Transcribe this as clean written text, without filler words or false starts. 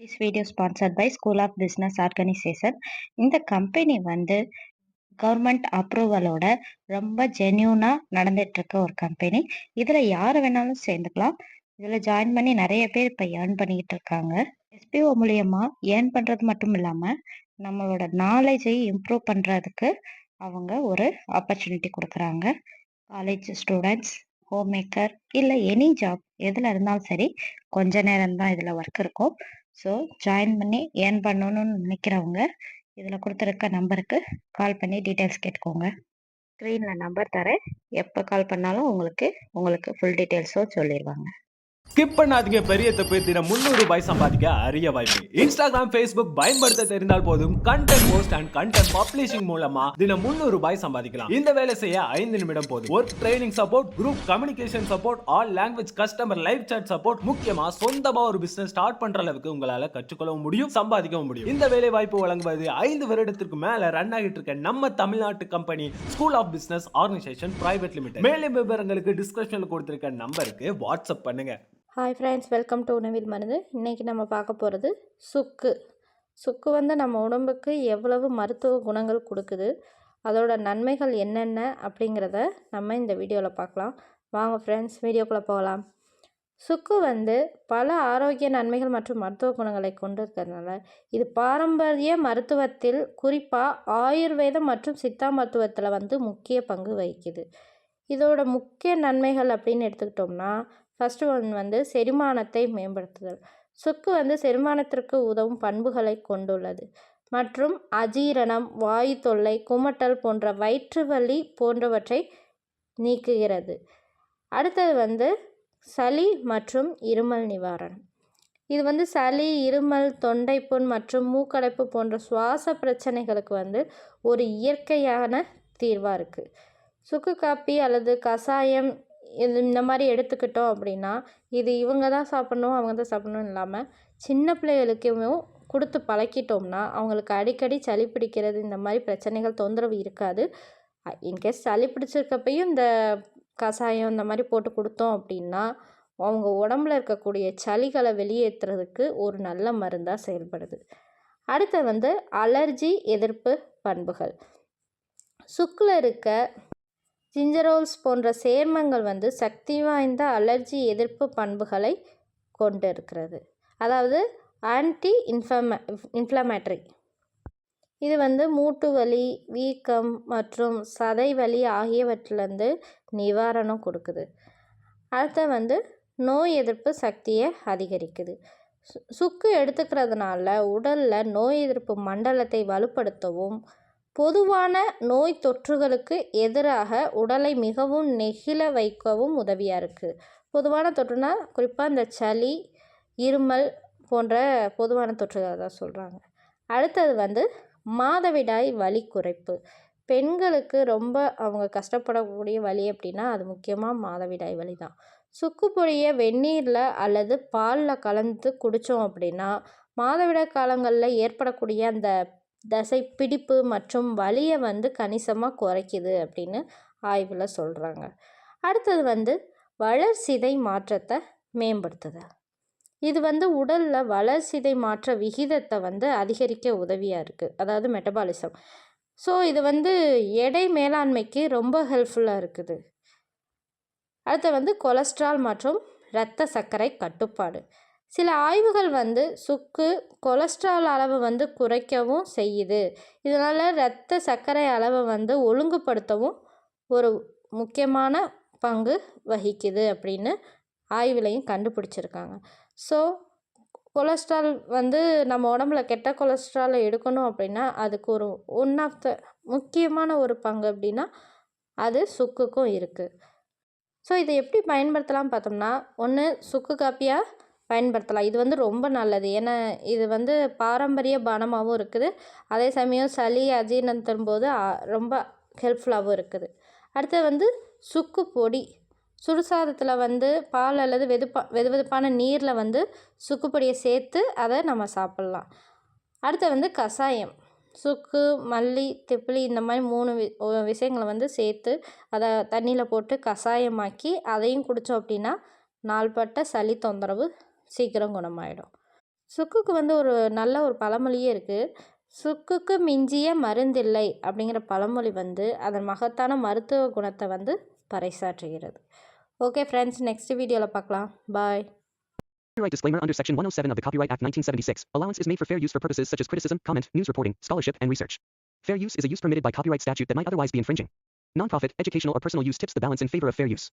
This video is sponsored by School of Business Organization. இந்த company வந்து government அப்ரூவலோட ரொம்ப ஜென்யூனா நடந்துட்டு இருக்க ஒரு கம்பெனி. இதுல யாரை வேணாலும் சேர்ந்துக்கலாம். இதுல ஜாயின் பண்ணி நிறைய பேர் இப்ப ஏர்ன் பண்ணிக்கிட்டு இருக்காங்க. எஸ்பிஓ மூலியமா ஏர்ன் பண்றது மட்டும் இல்லாம நம்மளோட நாலேஜை இம்ப்ரூவ் பண்றதுக்கு அவங்க ஒரு ஆப்பர்ச்சுனிட்டி கொடுக்குறாங்க. காலேஜ் ஸ்டூடெண்ட்ஸ், ஹோம் மேக்கர் இல்லை எனி ஜாப் எதில் இருந்தாலும் சரி, கொஞ்ச நேரம் தான் இதில் ஒர்க் இருக்கும். ஸோ ஜாயின் பண்ணி ஏர்ன் பண்ணணும்னு நினைக்கிறவங்க இதில் கொடுத்துருக்க நம்பருக்கு கால் பண்ணி டீட்டெயில்ஸ் கேட்டுக்கோங்க. ஸ்க்ரீனில் நம்பர் தரேன். எப்போ கால் பண்ணாலும் உங்களுக்கு ஃபுல் டீட்டெயில்ஸும் சொல்லிடுவாங்க. ஸ்கிப் பண்ணாதீங்க. பெரிய தப்பு. தினம் 300 ரூபாய் சம்பாதிக்க அரிய வாய்ப்பு. இன்ஸ்டாகிராம், ஃபேஸ்புக் பயன்படுத்த தெரிந்தால் போதும். Content post and content publishing மூலமா தினம் 300 ரூபாய் சம்பாதிக்கலாம். இந்த வேலை செய்ய 5 நிமிடம் போதும். Work training support, group communication support, all language customer live chat support, முக்கியமா சொந்தமா ஒரு பிசினஸ் ஸ்டார்ட் பண்ற அளவுக்கு உங்களால கற்றுக்கொள்ளவும் முடியும், சம்பாதிக்கவும் முடியும். இந்த வேலை வாய்ப்பு வழங்குவது 5 வருடத்திற்கு மேல ரன் ஆகிட்டு இருக்க நம்ம தமிழ்நாட்டு company school of business organisation private limited. மேலும் விவரங்களுக்கு டிஸ்கிரிப்ஷன்ல கொடுத்திருக்க நம்பருக்கு வாட்ஸ்அப் பண்ணுங்க. ஹாய் ஃப்ரெண்ட்ஸ், வெல்கம் டு உணவில் மருந்து. இன்றைக்கி நம்ம பார்க்க போகிறது சுக்கு. சுக்கு வந்து நம்ம உடம்புக்கு எவ்வளவு மருத்துவ குணங்கள் கொடுக்குது, அதோட நன்மைகள் என்னென்ன அப்படிங்கிறத நம்ம இந்த வீடியோவில் பார்க்கலாம். வாங்க ஃப்ரெண்ட்ஸ், வீடியோக்குள்ளே போகலாம். சுக்கு வந்து பல ஆரோக்கிய நன்மைகள் மற்றும் மருத்துவ குணங்களை கொண்டு இருக்கிறதுனால இது பாரம்பரிய மருத்துவத்தில், குறிப்பாக ஆயுர்வேதம் மற்றும் சித்தா மருத்துவத்தில் வந்து முக்கிய பங்கு வகிக்குது. இதோட முக்கிய நன்மைகள் அப்படின்னு எடுத்துக்கிட்டோம்னா, ஃபஸ்ட்டு ஒன் வந்து செரிமானத்தை மேம்படுத்துதல். சுக்கு வந்து செரிமானத்திற்கு உதவும் பண்புகளை கொண்டுள்ளது மற்றும் அஜீரணம், வாயு தொல்லை, குமட்டல் போன்ற வயிற்று வலி போன்றவற்றை நீக்குகிறது. அடுத்தது வந்து சளி மற்றும் இருமல் நிவாரணம். இது வந்து சளி, இருமல், தொண்டைப்புண் மற்றும் மூக்கடைப்பு போன்ற சுவாச பிரச்சனைகளுக்கு வந்து ஒரு இயற்கையான தீர்வாக இருக்குது. சுக்கு காப்பி அல்லது கஷாயம் இந்த மாதிரி எடுத்துக்கிட்டோம் அப்படின்னா, இது இவங்க தான் சாப்பிட்ணும், அவங்க தான் சாப்பிட்ணும் இல்லாமல் சின்ன பிள்ளைகளுக்குமே கொடுத்து பழக்கிட்டோம்னா அவங்களுக்கு அடிக்கடி சளி பிடிக்கிறது, இந்த மாதிரி பிரச்சனைகள், தொந்தரவு இருக்காது. இன்கேஸ் சளி பிடிச்சிருக்கப்பையும் இந்த கஷாயம் இந்த மாதிரி போட்டு கொடுத்தோம் அப்படின்னா அவங்க உடம்புல இருக்கக்கூடிய சளிகளை வெளியேற்றுறதுக்கு ஒரு நல்ல மருந்தாக செயல்படுது. அடுத்து வந்து அலர்ஜி எதிர்ப்பு பண்புகள். சுக்கில் இருக்க ஜிஞ்சரோல்ஸ் போன்ற சேர்மங்கள் வந்து சக்தி வாய்ந்த அலர்ஜி எதிர்ப்பு பண்புகளை கொண்டு இருக்கிறது. அதாவது ஆன்டி இன்ஃப்ளமேட்டரி. இது வந்து மூட்டு வலி, வீக்கம் மற்றும் சதை வலி ஆகியவற்றிலேருந்து நிவாரணம் கொடுக்குது. அடுத்த வந்து நோய் எதிர்ப்பு சக்தியை அதிகரிக்குது. சுக்கு எடுத்துக்கிறதுனால உடலில் நோய் எதிர்ப்பு மண்டலத்தை வலுப்படுத்தவும், பொதுவான நோய் தொற்றுகளுக்கு எதிராக உடலை மிகவும் நெகிழ வைக்கவும் உதவியாக இருக்குது. பொதுவான தொற்றுனா குறிப்பாக இந்த சளி, இருமல் போன்ற பொதுவான தொற்றுகளை தான் சொல்கிறாங்க. அடுத்தது வந்து மாதவிடாய் வலி குறைப்பு. பெண்களுக்கு ரொம்ப அவங்க கஷ்டப்படக்கூடிய வலி அப்படின்னா அது முக்கியமாக மாதவிடாய் வலி தான். சுக்கு பொடியை வெந்நீரில் அல்லது பாலில் கலந்து குடித்தோம் அப்படின்னா மாதவிடாய் காலங்களில் ஏற்படக்கூடிய அந்த தசை பிடிப்பு மற்றும் வலியை வந்து கணிசமாக குறைக்குது அப்படின்னு ஆய்வில் சொல்கிறாங்க. அடுத்தது வந்து வளர்சிதை மாற்றத்தை மேம்படுத்துதல். இது வந்து உடலில் வளர்சிதை மாற்ற விகிதத்தை வந்து அதிகரிக்க உதவியாக இருக்குது, அதாவது மெட்டபாலிசம். ஸோ இது வந்து எடை மேலாண்மைக்கு ரொம்ப ஹெல்ப்ஃபுல்லாக இருக்குது. அடுத்து வந்து கொலஸ்ட்ரால் மற்றும் இரத்த சர்க்கரை கட்டுப்பாடு. சில ஆய்வுகள் வந்து சுக்கு கொலஸ்ட்ரால் அளவை வந்து குறைக்கவும் செய்யுது. இதனால் இரத்த சர்க்கரை அளவை வந்து ஒழுங்குபடுத்தவும் ஒரு முக்கியமான பங்கு வகிக்குது அப்படின்னு ஆய்வுலையும் கண்டுபிடிச்சிருக்காங்க. ஸோ கொலஸ்ட்ரால் வந்து நம்ம உடம்புல கெட்ட கொலஸ்ட்ராலை எடுக்கணும் அப்படின்னா அதுக்கு ஒரு ஒன் ஆஃப் த முக்கியமான ஒரு பங்கு அப்படின்னா அது சுக்குக்கும் இருக்குது. ஸோ இதை எப்படி பயன்படுத்தலாம் பார்த்தோம்னா, ஒன்று சுக்கு காப்பியாக பயன்படுத்தலாம். இது வந்து ரொம்ப நல்லது. ஏன்னா இது வந்து பாரம்பரிய பானமாகவும் இருக்குது, அதே சமயம் சளி, அஜீரணம் தரும்போது ரொம்ப ஹெல்ப்ஃபுல்லாகவும் இருக்குது. அடுத்தது வந்து சுக்கு பொடி. சுடுசாதத்தில் வந்து பால் அல்லது வெதுவெதுப்பான நீரில் வந்து சுக்கு பொடியை சேர்த்து அதை நம்ம சாப்பிட்லாம். அடுத்து வந்து கஷாயம். சுக்கு, மல்லி, திப்பிலி இந்த மாதிரி 3 விஷயங்களை வந்து சேர்த்து அதை தண்ணியில் போட்டு கஷாயமாக்கி அதையும் குடித்தோம் அப்படின்னா நாள்பட்ட சளி தொந்தரவு சீக்கிரம் குணமாயிடும். சுக்குக்கு வந்து ஒரு நல்ல ஒரு பழமொழியே இருக்குது. சுக்குக்கு மிஞ்சிய மருந்தில்லை அப்படிங்கிற பழமொழி வந்து அதன் மகத்தான மருத்துவ குணத்தை வந்து பறைசாற்றுகிறது. ஓகே ஃப்ரெண்ட்ஸ், நெக்ஸ்ட் வீடியோவில் பார்க்கலாம். பாய். Copyright disclaimer under Section 107 of the Copyright Act 1976. Allowance is made for fair use for purposes such as criticism, comment, news reporting, scholarship, and research. Fair use is a use permitted by copyright statute that might otherwise be infringing. Non-profit, educational, or personal use tips the balance in favor of fair use.